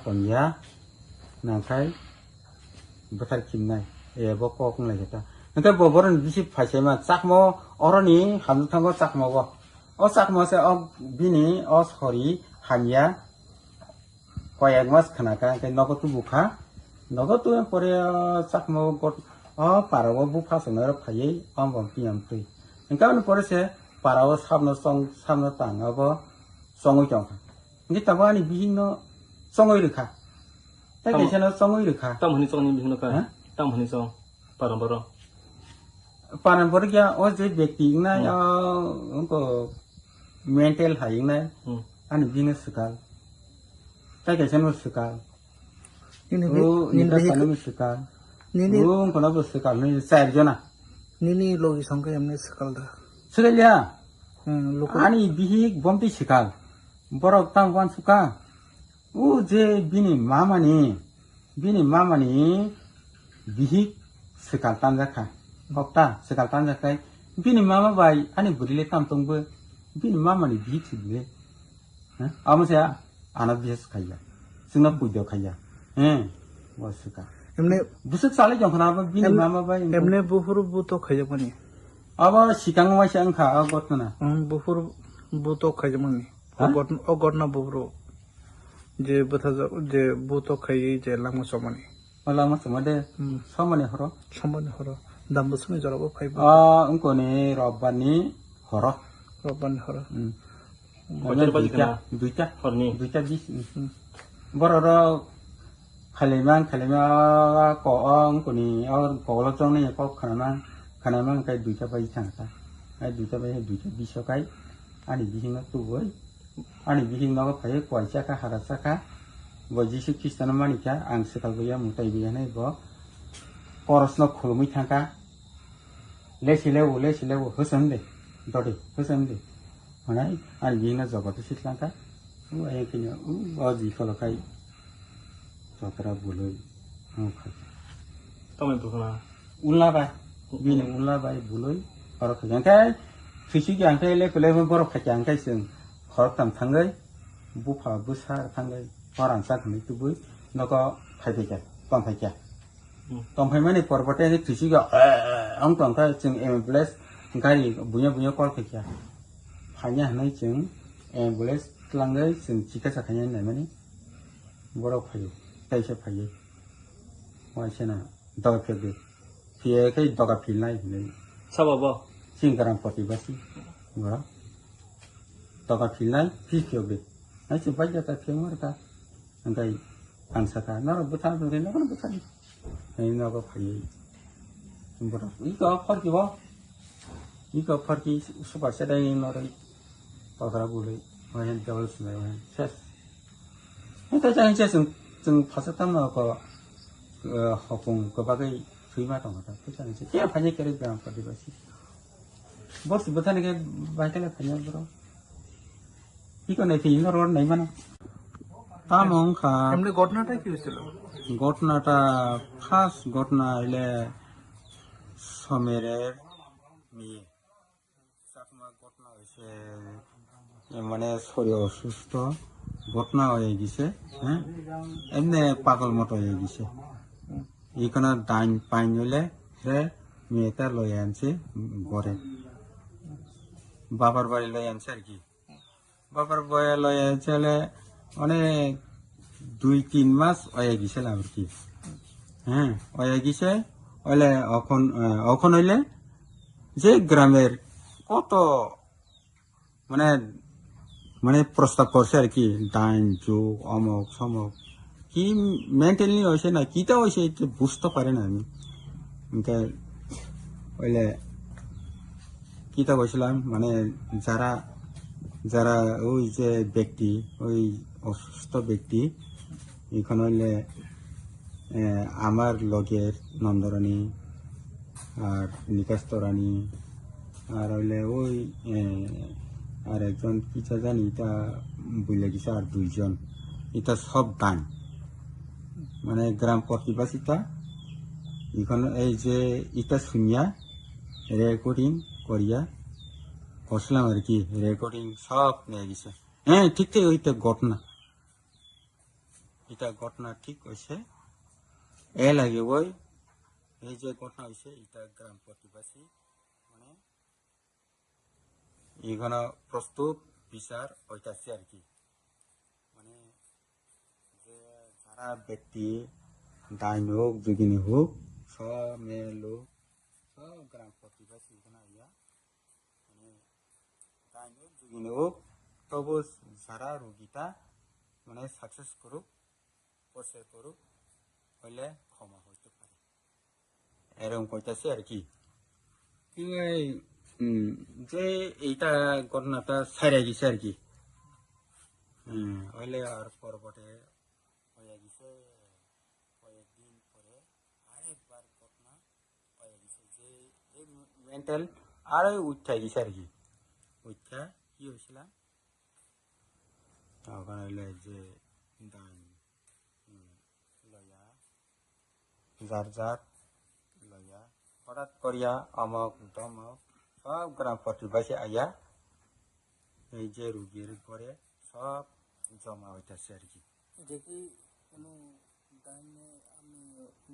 tongia nangkai betar kimnai boko kunglai kita nangkai boboran bisi phaisema chakmo oroni hamthango chakmo go o chakmo se o bini o sori hamya koyak mas khanaka ke nogotu bukha nogotu pore chakmo got o parawo bukha sonara phai ambam piam tui nangkai pore se parawo samno tang abo songoi jong ni tabani bihino songoi rekha ta kesana songoi rekha tam honi song ni bihino ka tam honi song paran kya o je ব্যক্তি na unko mental hai na ani bihino sekal ta kesana sekal ni ta sanami sekal ni kono bo sekal ni sar jona ni logi songke emne sekal da sekal ya ani bihik bomti sekal borok tang wan suka je bini mamani bihik sekal tanjaka bokta sekal tanjakai bini mama bai ani burile tam tongbo bini mamani bihik sibile amase ana bihis khaya singna pujo khaya wasika emne busuk sale jongkhana bini mama bai emne buhur buto khajamani aba sikang ma sang kha gotna buhur buto khajamani ogorna buhuru je bata je buto khayi je lama somani lama somade somani horo dambu sumi jarabo phaibo unko ne robbani horo Bojar bagi kana duita horni bis bororo khaleman ko unko ni ko lo chong ne ko khanaman kai duita bai changta ai duita biso kai ani bihing tu boy ani bihing no phai kwaisa ka harasa ka bo jisu kristan manika ang sekal boya mutai biya nai bo korosno khulmui thangka lesilewo hosamde dode hosamde manai ani bihing na jogoto sitlangka ai kinya aji kholokai chotara buloi khai tamai bukana ulna bai buloi aro khajangkai fisi jangkai le kule borok khajangkai sing khorok tam thangai bufa busa thangai paran sa khni tubui noko phaideka tom mane porbote ni fisi ga ang tangka sing ambulance gari bunya kol khya phanya hanai sing ambulance tlangai sing chika sakhanya nai mani borok phayo taise phaye waisena daga phebe pie kai daga philnai ne sababa singkarang potibasi ngora daga philnai phiobe ai se baja ta phemar ta angai ansaka nara butha de na kono butha ai na ko phai mbora iko farki suba sedai nori pakara bulai wayan jawal sunai wayan ses eta jang jeng pasatam na ko hokung ko bagai suima tong ta jang je ya phanye kere gram potibasi bos butane ke baikale phanya bro iko nei thi no ron nei mana tamong kha emne ঘটনাটা কি হয়েছিল ঘটনাটা first ঘটনা হইলে সমেরের মেয়ে চাকমা ঘটনা হয়েছে মানে শরীর অসুস্থ ঘটনা হয়ে গেছে এমনি পাগল মতো হয়ে গেছে এইখানে ডাইন পাইন হইলে মেয়েটা লয়ে আনছে ঘরে বাবার বাড়ি লয়ে আনছে আর কি বাবার বয়ে লয়ে আনছে অনেক 2-3 মাস হয়ে গেছিল আর কি হয়ে গেছে হইলে এখন হইলে যে গ্রামের কত মানে প্রস্তাব করছে আর কি ডাইন যুগ অমক সমক কি মেন্টালি হয়েছে না কিটা হয়েছে বুঝতে পারে না আমি হইলে কিটা বলছিলাম মানে যারা ওই যে ব্যক্তি ওই অসুস্থ ব্যক্তি এখন হইলে আমার লগের নন্দরানী আর নিকাস্তরানী আর হইলে ওই আর একজন কিটা জানি এটা বুঝলে গেছে আর 2 জন এটা সব দান মানে গ্রাম প্রতিবাসীটা এখন এই যে এটা শুনিয়া রেকর্ডিং করিয়া করছিলাম আর কি রেকর্ডিং সব নিয়ে গেছে ঠিক ওইটা ঘটনা এটা ঘটনা ঠিক হয়েছে এ লাগে ওই এই যে ঘটনা হয়েছে এটা গ্রাম প্রতিবাসী মানে এখানে প্রস্তুত বিচার হইতাছে আর কি মানে যে যারা ব্যক্তি ডাইন হোক যোগিনী হোক সব মেয়ে লোক সব গ্রাম প্রতিবাসী এখানে আইয়া মানে ডাইন হোক যোগিনী হোক তবু যারা রোগীটা মানে সাকসেস করুক প্রসেস করুক হইলে ক্ষমা হইতে পারে এরকম কইতাছে আর কি যে এইটা ঘটনাটা ছাড়িয়ে গেছে আর কি হইলে আর পরবর্তী হয়ে গেছে কয়েকদিন পরে আরেকবার ঘটনা হয়ে গেছে যে এই মেন্টাল আরো উঠা গেছে আর কি উঠা কি হয়েছিল তখন হইলে যে দান লয়া যার যার লয়া হঠাৎ করিয়া অমক দমক সব গ্রাম প্রতিবাসী আইয়া এই যে রুগীর ঘরে সব জমা হইতেছে আর কি যে কি কোনো দাইনে আমি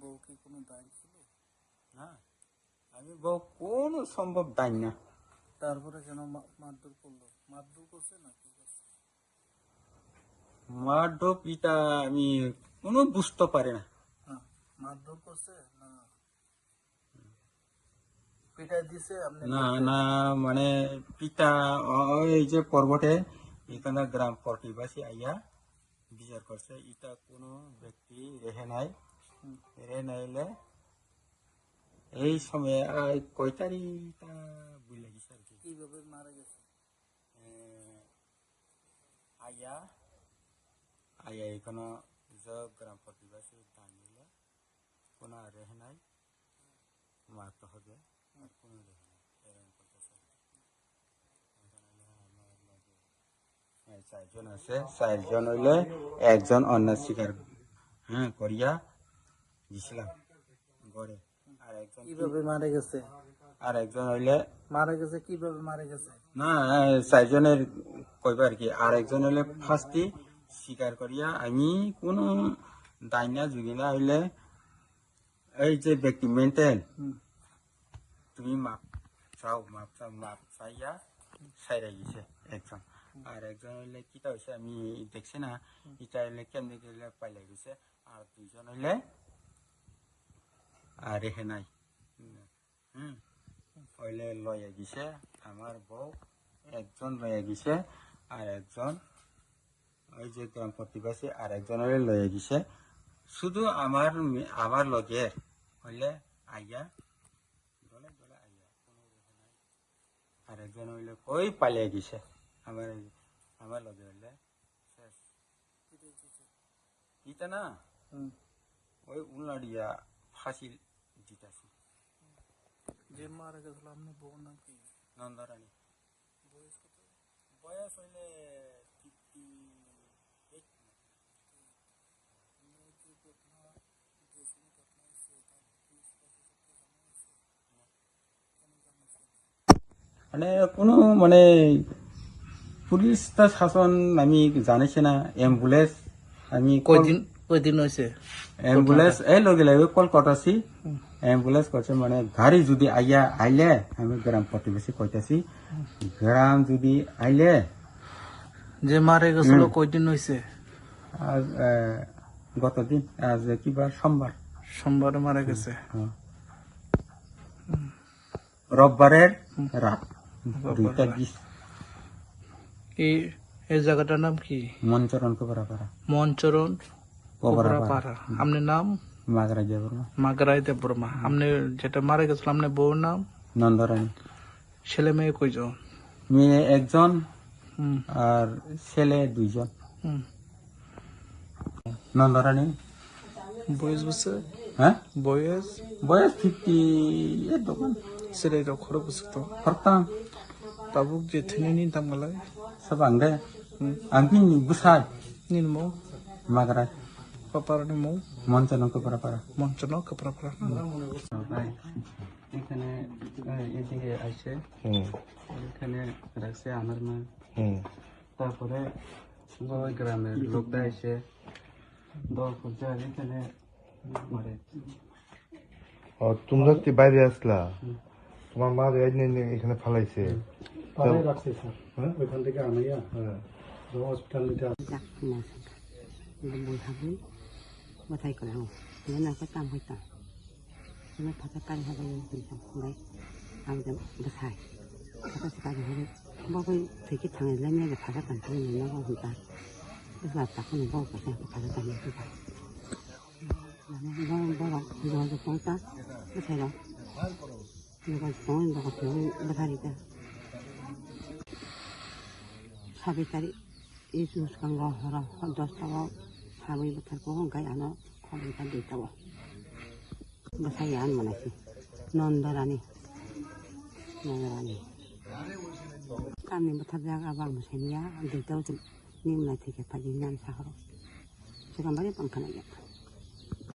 বউকে কোনো দাইন ছিল না আমি বউ কোন সম্ভব দাই না তারপরে কেন মারধর করলো মারধর করছে না কি করছে মারধর পিতা আমি কোনো বুঝতে পারি না হ্যাঁ মারধর করছে না পিটাই দিছে আপনি না না মানে পিতা এই যে পর্বতে এখানে গ্রাম প্রতিবাসী আইয়া বিচার করছে এটা কোনো ব্যক্তি রেহে নাই রেহে নাইলে এই সময় কয় তারিখটা বুঝলে গেছে আর কি কিভাবে মারা গেছে আইয়া আইয়া এখানে যে গ্রাম প্রতিবাসী দান নিলে কোনো রেহে নাই মারতে হবে আর কোনো রেহে নাই এরকম করতেছে চারজন আছে চারজন হইলে একজন অন্য স্বীকার করিয়া দিছিলাম গড়ে আর একজন কিভাবে মারা গেছে আর একজন হইলে মারা গেছে কিভাবে মারা গেছে না চারজনের কইবা আর কি আর একজন হইলে ফার্স্টই স্বীকার করিয়া আমি কোনো দাইনা যুগিনা হইলে এই যে ব্যক্তি মেন্টেল তুমি মাপ চাও মাপ চাইয়া সাইরা গেছে একজন আর একজন হইলে কিটা হয়েছে আমি দেখছি না ইটা হইলে কেমনি গেলে পাইলে গেছে আর দুইজন হইলে আর রেখে নাই হইলে লয়ে গেছে আমার বউ একজন লয়ে গেছে আর একজন ওই যে গ্রাম প্রতিবাসী আর একজন হইলে লয়ে গেছে শুধু আমার লগে হইলে আইয়া দলে দলে আইয়া কোনো রেখে নাই আর একজন হইলে কই পালিয়ে গেছে আমার লগে হইলে শেষ ইটা না ওই উল্লাড়িয়া ফাঁসি দিতেছি যে মারা গেছিল আপনি বউ নাম কি নন্দরানী বয়স কত বয়স হইলে 58 মানে কোনো মানে পুলিশ তার শাসন আমি জানিছি না অ্যাম্বুলেন্স আমি কয়দিন হয়েছে অ্যাম্বুলেন্স এই লগে লাগে কল করতেছি অ্যাম্বুলেন্স করছে মানে গাড়ি যদি আইলে আমি গ্রাম প্রতিবেশী কইতাছি গ্রাম যদি আইলে যে মারা গেছিল কয়দিন হয়েছে আজ গতদিন আজ কিবার সোমবারে মারা গেছে রোববারের রাত 2:20 এই জায়গাটার নাম কি মনচরণ কোবরাপাড়া মনচরণ কোবরাপাড়া আপনার নাম মাগরা দেবর্মা মাগরাই দেববর্মা আপনি যেটা মারা গেছিল আপনার বউর নাম নন্দরানী ছেলে মেয়ে কয়জন মেয়ে একজন আর ছেলে দুইজন নন্দরানী বয়স বসে হ্যাঁ বয়স বয়স 58 দোকান ছেলেটা খরচ বসে তো হরতাম tabuk je thini ni tamgalai sabang deh angin besar nin mo magara papara ni mo মঞ্চরণ Kobrapara monchono kapra pra এখানে এদিকে আসে এখানে রাখছে আমার মা তারপরে ওই গ্রামের লোকটা এসে 너 বলছে এখানে মারে তোমরা কি বাইরে আসলা তোমার মা এখানে ফালাইছে পারে রাখছে স্যার ওইখান থেকে আনাইয়া হসপিটাল নিতে giặc nhà mình bồi thằng ấy mà thầy còn học nên là cái tam hơi tả nên là phải cái hay là tình trạng đấy làm được được thầy phải cái hay bao cái thì cái thằng này lên nha là phải cái bản thân mình nó không hiểu ta tức là ta không bao cái phải cái này cái phải nó bao nó được phong tác cái thầy đó nó còn phong nó còn thiếu cái thầy ta 사비짜리 예수스간 거 하라 혼자서고 사비부터 보건 가야 너 거기가 있다고 뭐 사이 안 만나지 넌더라니 까미부터 자가 방 무슨이야 안 됐다고 좀 님나 되게 빠진 난 사하로 제가 말이 빵카나게